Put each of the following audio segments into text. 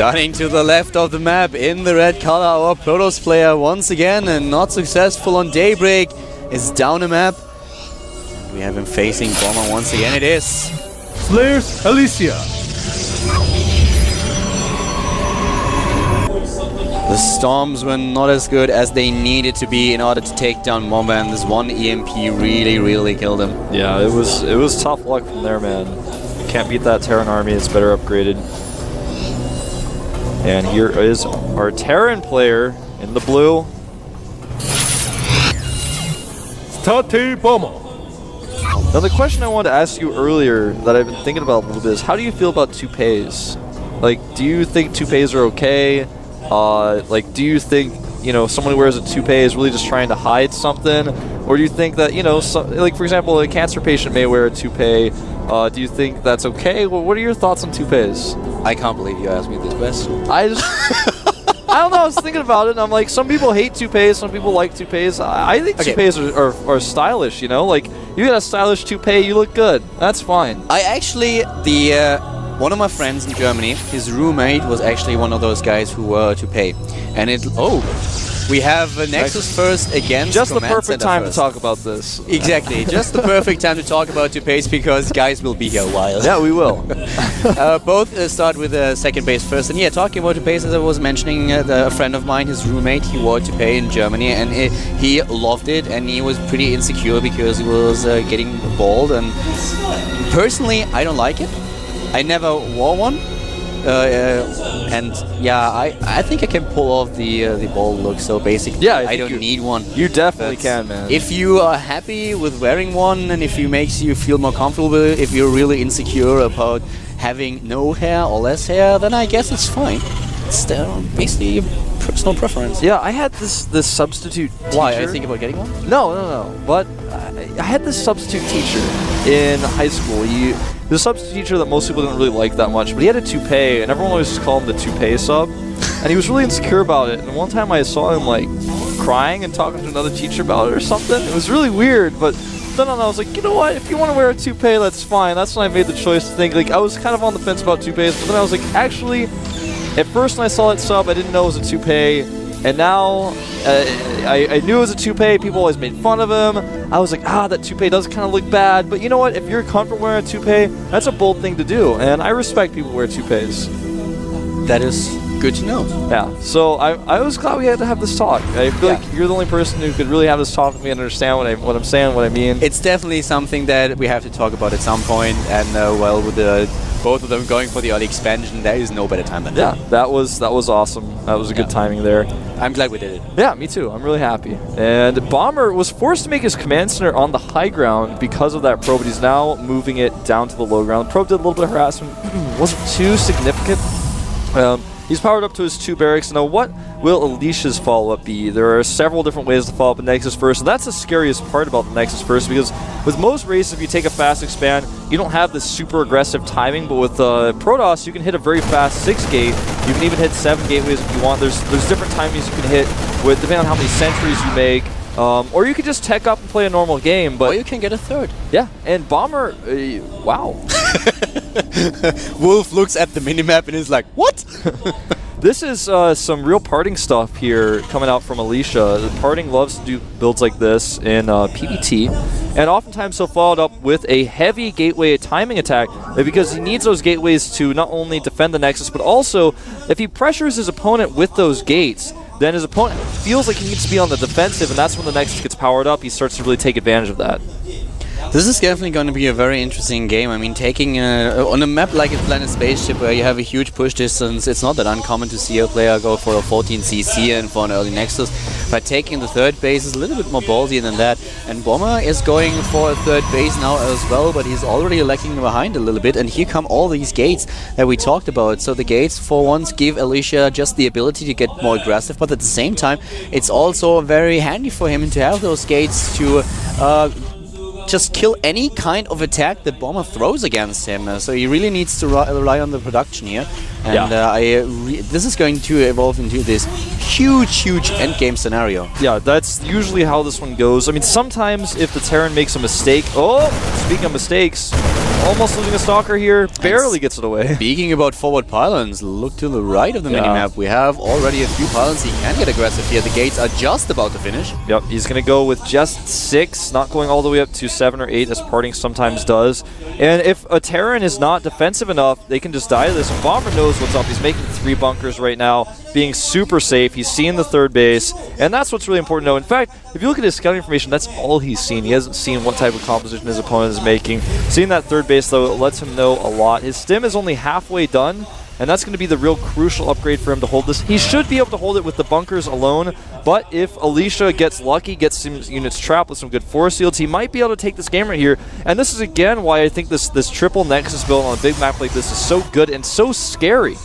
Starting to the left of the map in the red color, our Protoss player once again, and not successful on Daybreak, is down a map. We have him facing Bomber once again. It is Slayers Alicia. The Storms were not as good as they needed to be in order to take down Bomber, and this one EMP really killed him. Yeah, it was tough luck from there, man. Can't beat that Terran army. It's better upgraded. And here is our Terran player in the blue. Starty Bomber. Now the question I wanted to ask you earlier that I've been thinking about a little bit is, how do you feel about toupees? Like, do you think toupees are okay? Like, do you think, you know, someone who wears a toupee is really just trying to hide something? Or do you think that, you know, like, for example, a cancer patient may wear a toupee. Do you think that's okay? Well, what are your thoughts on toupees? I can't believe you asked me this question. I don't know, I was thinking about it, and I'm like, some people hate toupees, some people like toupees. I think toupees are stylish, you know? Like, you got a stylish toupee, you look good. That's fine. I actually, one of my friends in Germany, his roommate was actually one of those guys who wore a toupee. And we have Nexus first against just the Command perfect Center time first. to talk about this. Exactly, just the perfect time to talk about toupees, because guys will be here a while. Yeah, we will. Both start with second base first. And yeah, talking about toupees, as I was mentioning, a friend of mine, his roommate, he wore a toupee in Germany, and he loved it, and he was pretty insecure because he was getting bald. And personally, I don't like it. I never wore one. And yeah, I think I can pull off the bald look, so basically I don't need one. You definitely can, man. If you are happy with wearing one, and if it makes you feel more comfortable, if you're really insecure about having no hair or less hair, then I guess it's fine. It's basically a personal preference. Yeah, I had this substitute teacher. Why? Are you thinking about getting one? No. But I had this substitute teacher in high school. He was a substitute teacher that most people didn't really like that much, but he had a toupee, and everyone always just called him the toupee sub. And he was really insecure about it. And one time I saw him like crying and talking to another teacher about it or something. It was really weird, but then I was like, you know what? If you want to wear a toupee, that's fine. That's when I made the choice to think. Like, I was kind of on the fence about toupees, but then I was like, actually, at first when I saw that sub, I didn't know it was a toupee. And now, I knew it was a toupee. People always made fun of him. I was like, that toupee does kind of look bad. But you know what? If you're comfortable wearing a toupee, that's a bold thing to do. And I respect people who wear toupees. That is good to know. Yeah. So I was glad we had to have this talk. I feel like you're the only person who could really have this talk with me and understand what I'm saying, what I mean. It's definitely something that we have to talk about at some point. And well, with both of them going for the early expansion, there is no better time than that. Yeah, that was awesome. That was a good timing there. I'm glad we did it. Yeah, me too. I'm really happy. And Bomber was forced to make his command center on the high ground because of that probe, but he's now moving it down to the low ground. The probe did a little bit of harassment. Wasn't too significant. He's powered up to his 2 barracks. Now, what will Alicia's follow-up be? There are several different ways to follow up a Nexus First, and that's the scariest part about the Nexus First, because with most races, if you take a fast expand, you don't have this super aggressive timing, but with Protoss, you can hit a very fast 6-gate. You can even hit 7 gateways if you want. There's different timings you can hit, depending on how many sentries you make. Or you can just tech up and play a normal game, but... Or you can get a 3rd. Yeah, and Bomber, wow. Wolf looks at the minimap and is like, what? This is some real parting stuff here coming out from Alicia. The parting loves to do builds like this in PvT, and oftentimes he'll follow it up with a heavy gateway timing attack because he needs those gateways to not only defend the Nexus, but also if he pressures his opponent with those gates, then his opponent feels like he needs to be on the defensive, and that's when the Nexus gets powered up. He starts to really take advantage of that. This is definitely going to be a very interesting game. I mean, taking on a map like a Planet Spaceship where you have a huge push distance, it's not that uncommon to see a player go for a 14cc and for an early Nexus. But taking the 3rd base is a little bit more ballsy than that. And Bomber is going for a 3rd base now as well, but he's already lagging behind a little bit. And here come all these gates that we talked about. So the gates, for once, give Alicia just the ability to get more aggressive, but at the same time, it's also very handy for him to have those gates to just kill any kind of attack that Bomber throws against him. So he really needs to rely on the production here. And this is going to evolve into this huge endgame scenario. Yeah, that's usually how this one goes. I mean, sometimes if the Terran makes a mistake... Oh, speaking of mistakes, Almost losing a Stalker here. Barely gets it away. Speaking about forward pylons, look to the right of the minimap. We have already a few pylons. He can get aggressive here. The gates are just about to finish. Yep, he's going to go with just 6, not going all the way up to 7 or 8 as Parting sometimes does. And if a Terran is not defensive enough, they can just die to this. And Bomber knows what's up. He's making 3 bunkers right now, being super safe. He's seeing the third base, and that's what's really important to know. In fact, if you look at his scouting information, that's all he's seen. He hasn't seen what type of composition his opponent is making. Seeing that third base, though, it lets him know a lot. His stim is only halfway done, and that's going to be the real crucial upgrade for him to hold this. He should be able to hold it with the bunkers alone, but if Alicia gets lucky, gets some units trapped with some good force fields, he might be able to take this game right here. And this is, again, why I think this triple Nexus build on a big map like this is so good and so scary.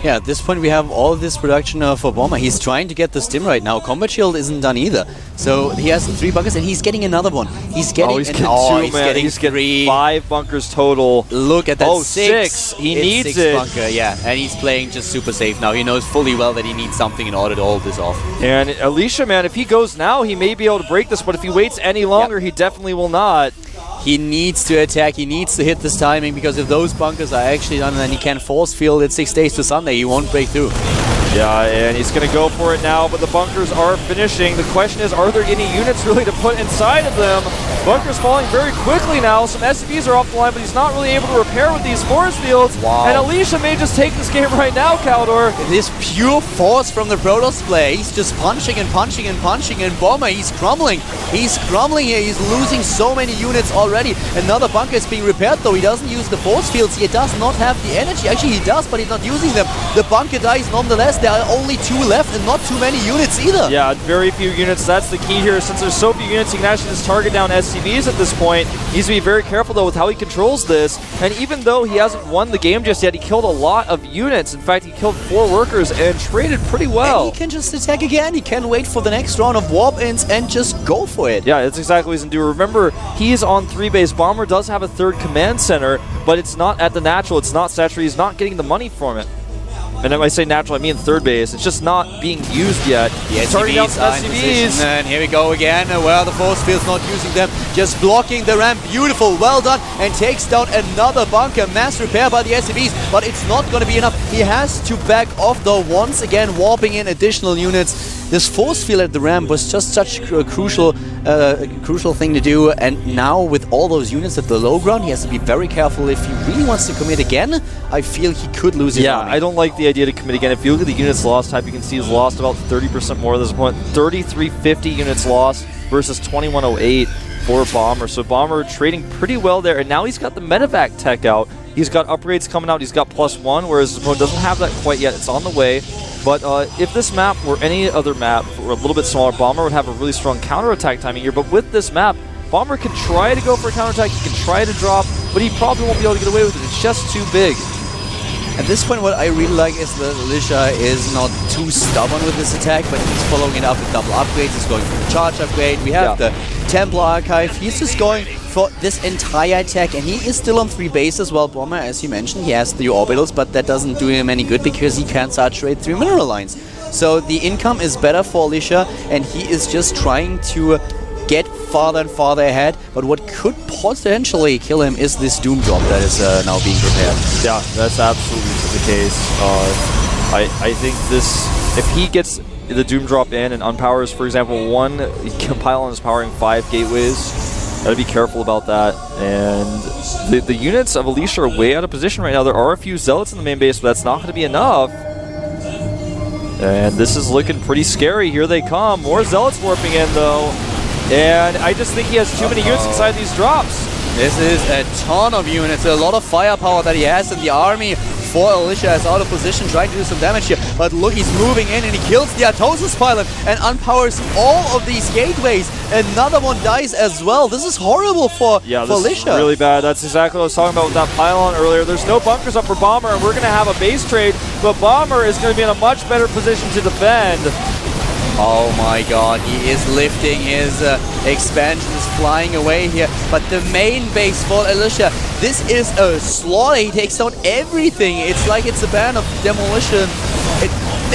Yeah, at this point we have all of this production for Bomber. He's trying to get the stim right now. Combat Shield isn't done either. So he has 3 bunkers and he's getting another one. He's getting, he's getting 3. 5 bunkers total. Look at that. Oh, 6. 6. He needs 6 it. bunker, yeah. And he's playing just super safe now. He knows fully well that he needs something in order to hold this off. And Alicia, man, if he goes now, he may be able to break this, but if he waits any longer, he definitely will not. He needs to attack, he needs to hit this timing, because if those bunkers are actually done, then he can force field it 6 days to Sunday. He won't break through. Yeah, and he's going to go for it now, but the bunkers are finishing. The question is, are there any units really to put inside of them? Bunkers falling very quickly now. Some SCVs are off the line, but he's not really able to repair with these force fields. Wow. And Alicia may just take this game right now, Caldor. This pure force from the Protoss play. He's just punching and punching and punching, and Bomber, he's crumbling. He's crumbling here. He's losing so many units already. Another bunker is being repaired, though. He doesn't use the force fields. He does not have the energy. Actually, he does, but he's not using them. The bunker dies nonetheless. There are only 2 left, and not too many units either. Yeah, very few units. That's the key here. Since there's so few units, he can actually just target down SCVs at this point. He needs to be very careful, though, with how he controls this. And even though he hasn't won the game just yet, he killed a lot of units. In fact, he killed 4 workers and traded pretty well. And he can just attack again. He can wait for the next round of warp-ins and just go for it. Yeah, that's exactly what he's going to do. Remember, he's on 3 base. Bomber does have a 3rd command center, but it's not at the natural. It's not saturated. He's not getting the money from it. And when I say natural, I mean 3rd base. It's just not being used yet. The SCVs are in position, and here we go again. Well, the force field's not using them, just blocking the ramp. Beautiful, well done, and takes down another bunker. Mass repair by the SCVs, but it's not going to be enough. He has to back off, though, once again, warping in additional units. This force field at the ramp was just such a crucial thing to do, and now with all those units at the low ground, he has to be very careful. If he really wants to commit again, I feel he could lose his army. I don't like the idea to commit again. If you look at the units lost type, you can see he's lost about 30% more at this point. 3,350 units lost versus 2,108 for Bomber. So Bomber trading pretty well there, and now he's got the medevac tech out. He's got upgrades coming out. He's got +1, whereas his opponent doesn't have that quite yet. It's on the way. But if this map were any other map, or a little bit smaller, Bomber would have a really strong counterattack timing here. But with this map, Bomber can try to go for a counterattack. He can try to drop, but he probably won't be able to get away with it. It's just too big. At this point, what I really like is that Alicia is not too stubborn with this attack, but he's following it up with double upgrades. He's going for the charge upgrade. We have the Templar Archive. He's just going for this entire attack, and he is still on 3 bases. Well, Bomber, as you mentioned, he has 3 orbitals, but that doesn't do him any good because he can't saturate 3 mineral lines. So the income is better for Alicia, and he is just trying to get farther and farther ahead, but what could potentially kill him is this Doom Drop that is now being prepared. Yeah, that's absolutely the case. I think this, if he gets the Doom Drop in and unpowers, for example, 1 pylon is powering 5 gateways, gotta be careful about that. And the units of Alicia are way out of position right now. There are a few Zealots in the main base, but that's not going to be enough. And this is looking pretty scary. Here they come. More Zealots warping in, though. And I just think he has too many units inside these drops. This is a ton of units, a lot of firepower that he has in the army. For Alicia is out of position, trying to do some damage here. But look, he's moving in and he kills the Atosis pylon and unpowers all of these gateways. Another one dies as well. This is horrible for Alicia. This is really bad. That's exactly what I was talking about with that pylon earlier. There's no bunkers up for Bomber, and we're going to have a base trade, but Bomber is going to be in a much better position to defend. Oh my god, he is lifting his expansion, is flying away here. But the main base for Alicia, this is a slaughter. He takes down everything. It's like it's a band of demolition.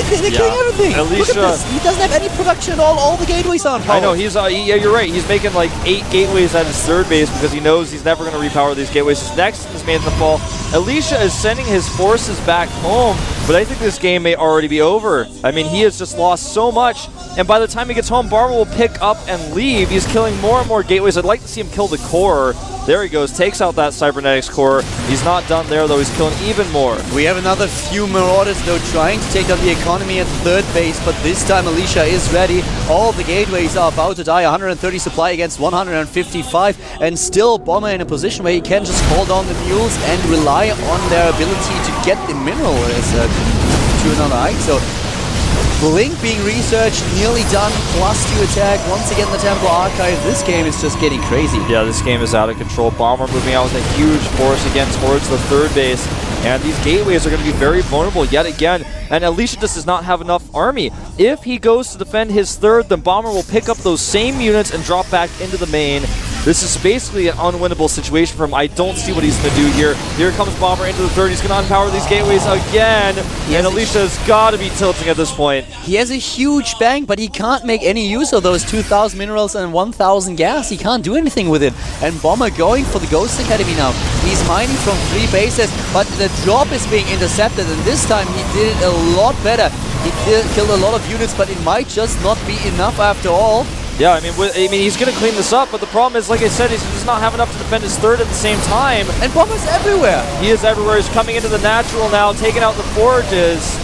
They're killing everything. Alicia, look at this. He doesn't have any production at all. All the gateways are on power. I know, he's, yeah, you're right. He's making like 8 gateways at his third base because he knows he's never going to repower these gateways. His next is made in the fall. Alicia is sending his forces back home, but I think this game may already be over. I mean, he has just lost so much, and by the time he gets home, Barmer will pick up and leave. He's killing more and more gateways. I'd like to see him kill the core. There he goes, takes out that cybernetics core. He's not done there, though. He's killing even more. We have another few Marauders, though, trying to take down the economy at third base, but this time Alicia is ready. All the gateways are about to die. 130 supply against 155, and still Bomber in a position where he can just call down the mules and rely on their ability to get the mineral to another height. So Blink being researched, nearly done, +2 attack. Once again, the Temple Archive. This game is just getting crazy. Yeah, this game is out of control. Bomber moving out with a huge force again towards the third base. And these gateways are going to be very vulnerable yet again. And Alicia just does not have enough army. If he goes to defend his third, then Bomber will pick up those same units and drop back into the main. This is basically an unwinnable situation for him. I don't see what he's going to do here. Here comes Bomber into the third. He's going to unpower these gateways again. And Alicia's got to be tilting at this point. He has a huge bank, but he can't make any use of those 2,000 minerals and 1,000 gas. He can't do anything with it. And Bomber going for the Ghost Academy now. He's mining from 3 bases, but the drop is being intercepted. And this time he did it a lot better. He killed a lot of units, but it might just not be enough after all. Yeah, I mean, he's going to clean this up, but the problem is, like I said, he does not have enough to defend his third at the same time. And Bomber's everywhere. He is everywhere. He's coming into the natural now, taking out the forages.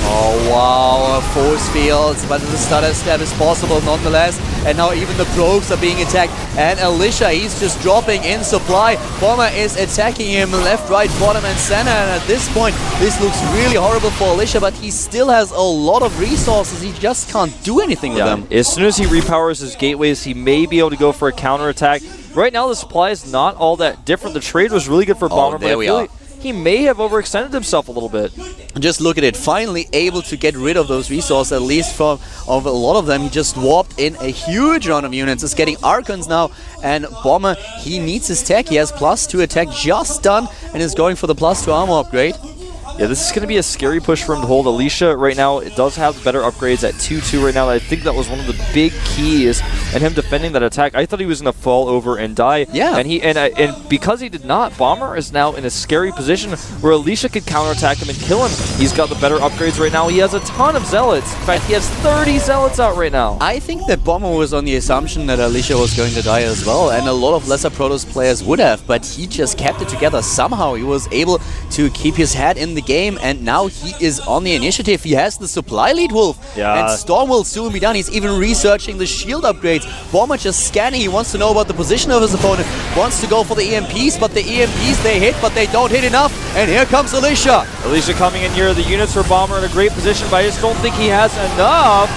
Oh wow, force fields, but the stutter step is possible nonetheless. And now even the probes are being attacked. And Alicia, he's just dropping in supply. Bomber is attacking him left, right, bottom, and center. And at this point, this looks really horrible for Alicia, but he still has a lot of resources. He just can't do anything with them. As soon as he repowers his gateways, he may be able to go for a counterattack. Right now, the supply is not all that different. The trade was really good for Bomber, but I feel like he may have overextended himself a little bit. Just look at it, finally able to get rid of those resources, at least of a lot of them. He just warped in a huge round of units. He's getting Archons now, and Bomber, he needs his tech. He has +2 attack just done, and is going for the +2 armor upgrade. Yeah, this is going to be a scary push for him to hold. Alicia right now, it does have better upgrades at 2-2 right now. I think that was one of the big keys in him defending that attack. I thought he was going to fall over and die. Yeah. And because he did not, Bomber is now in a scary position where Alicia could counterattack him and kill him. He's got the better upgrades right now. He has a ton of Zealots. In fact, he has 30 Zealots out right now. I think that Bomber was on the assumption that Alicia was going to die as well, and a lot of lesser Protoss players would have, but he just kept it together. Somehow he was able to keep his head in the game, and now he is on the initiative. He has the supply lead, Wolf, and Storm will soon be done. He's even researching the shield upgrades. Bomber just scanning. He wants to know about the position of his opponent, wants to go for the EMPs, but the EMPs, they hit, but they don't hit enough. And here comes Alicia. Alicia coming in here. The units for Bomber in a great position, but I just don't think he has enough.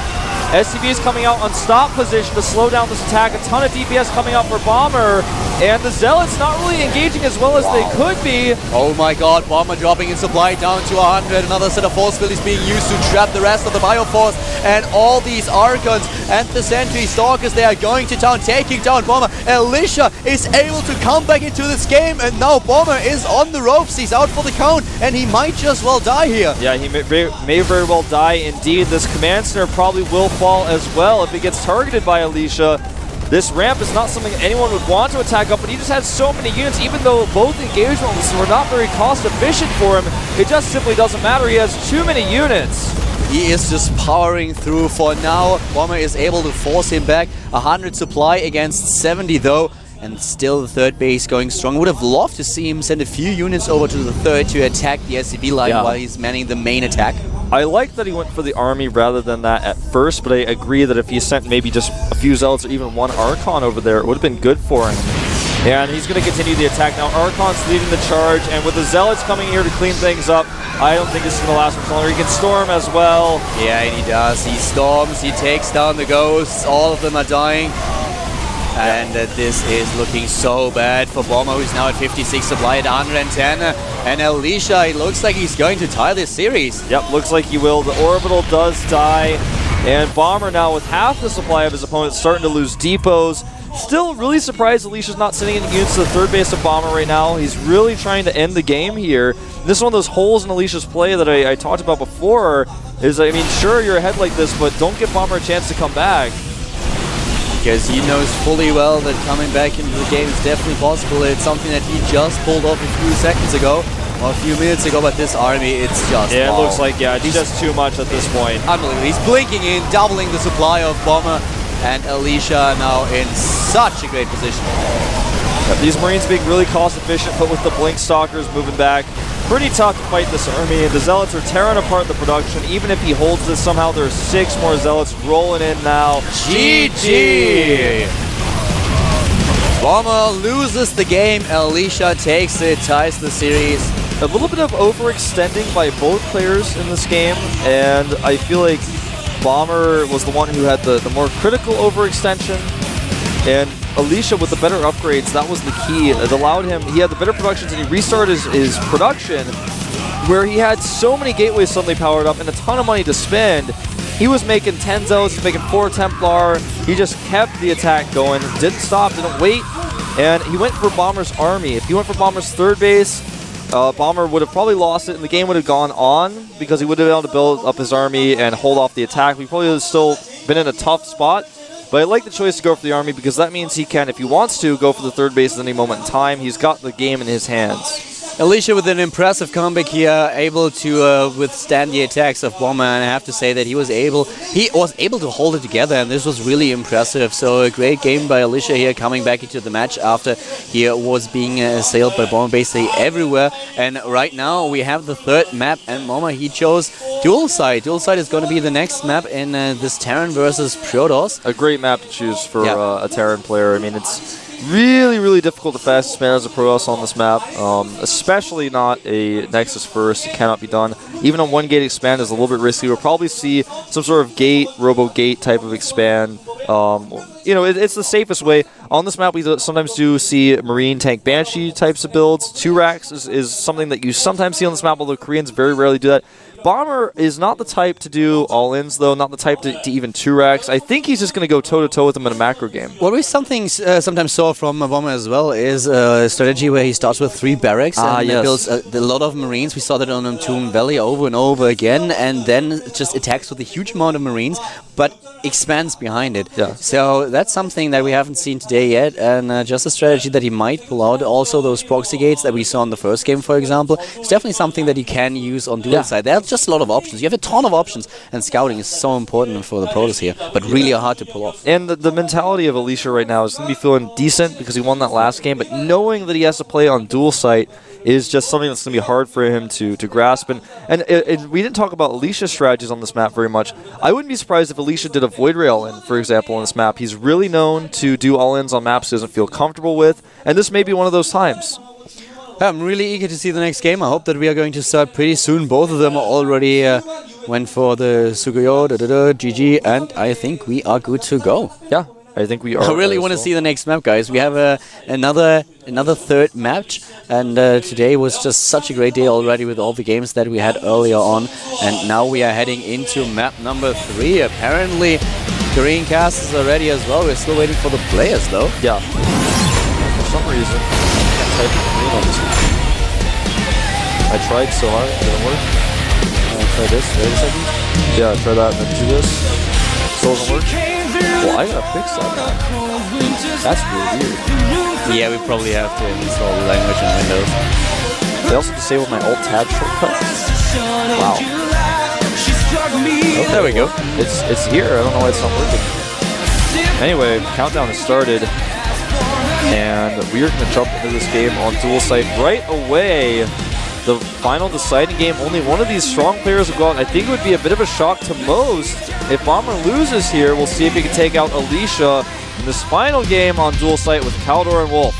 SCV is coming out on stop position to slow down this attack. A ton of DPS coming out for Bomber. And the Zealots not really engaging as well as they could be. Oh my god, Bomber dropping in supply down to 100. Another set of force field is being used to trap the rest of the Bioforce. And all these Archons and the Sentry Stalkers, they are going to town, taking down Bomber. Alicia is able to come back into this game, and now Bomber is on the ropes. He's out for the count, and he might just well die here. Yeah, he may very well die indeed. This Command Center probably will fall as well if it gets targeted by Alicia. This ramp is not something anyone would want to attack up, but he just has so many units. Even though both engagements were not very cost efficient for him, it just simply doesn't matter. He has too many units. He is just powering through for now. Bomber is able to force him back. 100 supply against 70 though. And still the third base going strong. Would have loved to see him send a few units over to the third to attack the SCV line while he's manning the main attack. I like that he went for the army rather than that at first, but I agree that if he sent maybe just a few Zealots or even one Archon over there, it would have been good for him. And he's going to continue the attack now. Archon's leading the charge, and with the Zealots coming here to clean things up, I don't think this is going to last much longer. He can storm as well. Yeah, and he does. He storms, he takes down the ghosts, all of them are dying. And this is looking so bad for Bomber, who's now at 56 supply at 110. And Alicia, it looks like he's going to tie this series. Yep, looks like he will. The Orbital does die. And Bomber now with half the supply of his opponent starting to lose depots. Still really surprised Alicia's not sending any units to the third base of Bomber right now. He's really trying to end the game here. This is one of those holes in Alicia's play that I talked about before. is, I mean, sure, you're ahead like this, but don't give Bomber a chance to come back. Because he knows fully well that coming back into the game is definitely possible. It's something that he just pulled off a few seconds ago, or a few minutes ago, but this army, it's just... Yeah, wow. It looks like, yeah, it's just too much at this point. Unbelievable. He's blinking in, doubling the supply of Bomber, and Alicia now in such a great position. Yeah, these Marines being really cost efficient, but with the Blink Stalkers moving back, pretty tough to fight this army, and the Zealots are tearing apart the production. Even if he holds this, somehow there's 6 more Zealots rolling in now. GG! Bomber loses the game, Alicia takes it, ties the series. A little bit of overextending by both players in this game, and I feel like Bomber was the one who had the more critical overextension, and Alicia with the better upgrades, that was the key. It allowed him, he had the better productions, and he restarted his production where he had so many gateways suddenly powered up and a ton of money to spend. He was making 10 Zealots, he was making 4 Templar, he just kept the attack going, didn't stop, didn't wait, and he went for Bomber's army. If he went for Bomber's third base, Bomber would have probably lost it and the game would have gone on because he would have been able to build up his army and hold off the attack. We probably would have still been in a tough spot. But I like the choice to go for the army because that means he can, if he wants to, go for the third base at any moment in time. He's got the game in his hands. Alicia with an impressive comeback here, able to withstand the attacks of Bomber, and I have to say that he was able to hold it together, and this was really impressive. So a great game by Alicia here, coming back into the match after he was being assailed by Bomber basically everywhere. And right now we have the third map, and Bomber, he chose Dual Side. Dual Side is going to be the next map in this Terran versus Protoss. A great map to choose for a Terran player. I mean, it's really, really difficult to fast expand as a Protoss on this map, especially not a Nexus first. It cannot be done. Even a 1-gate expand is a little bit risky. We'll probably see some sort of gate, robo-gate type of expand. You know, it's the safest way. On this map, we sometimes do see Marine Tank Banshee types of builds. 2 racks is something that you sometimes see on this map, although Koreans very rarely do that. Bomber is not the type to do all-ins, though, not the type to even 2 racks. I think he's just going to go toe-to-toe with him in a macro game. What we sometimes saw from Bomber as well is a strategy where he starts with 3 barracks and builds a lot of Marines. We saw that on Tomb Valley over and over again, and then just attacks with a huge amount of Marines, but expands behind it. Yeah. So that's something that we haven't seen today yet, and just a strategy that he might pull out. Also, those proxy gates that we saw in the first game, for example, it's definitely something that you can use on dual side. There's just a lot of options. You have a ton of options, and scouting is so important for the Protoss here, but really hard to pull off. And the mentality of Alicia right now is going to be feeling decent because he won that last game, but knowing that he has to play on dual site is just something that's going to be hard for him to grasp. And we didn't talk about Alicia's strategies on this map very much. I wouldn't be surprised if Alicia did a Void Ray all-in, for example, on this map. He's really known to do all-ins on maps he doesn't feel comfortable with, and this may be one of those times. I'm really eager to see the next game. I hope that we are going to start pretty soon. Both of them already went for the Sugoyo, GG, and I think we are good to go. Yeah, I think we are. I really want to see the next map, guys. We have another third match, and today was just such a great day already with all the games that we had earlier on, and now we are heading into map number 3. Apparently, Korean cast is already as well. We're still waiting for the players, though. Yeah. For some reason, I can't type in Korean on this one. I tried so hard, it didn't work. Try this, wait a second. Yeah, try that, and then do this. Still doesn't work. Well, I gotta fix that now. That's really weird. Yeah, we probably have to install the language in Windows. They also disabled my Alt-Tab shortcut. Wow. Oh, there we go. It's here. I don't know why it's not working. Anyway, countdown has started, and we are going to jump into this game on dual site right away. The final deciding game, only one of these strong players will go out. I think it would be a bit of a shock to most if Bomber loses here. We'll see if he can take out Alicia in this final game on dual site with Caldor and Wolf.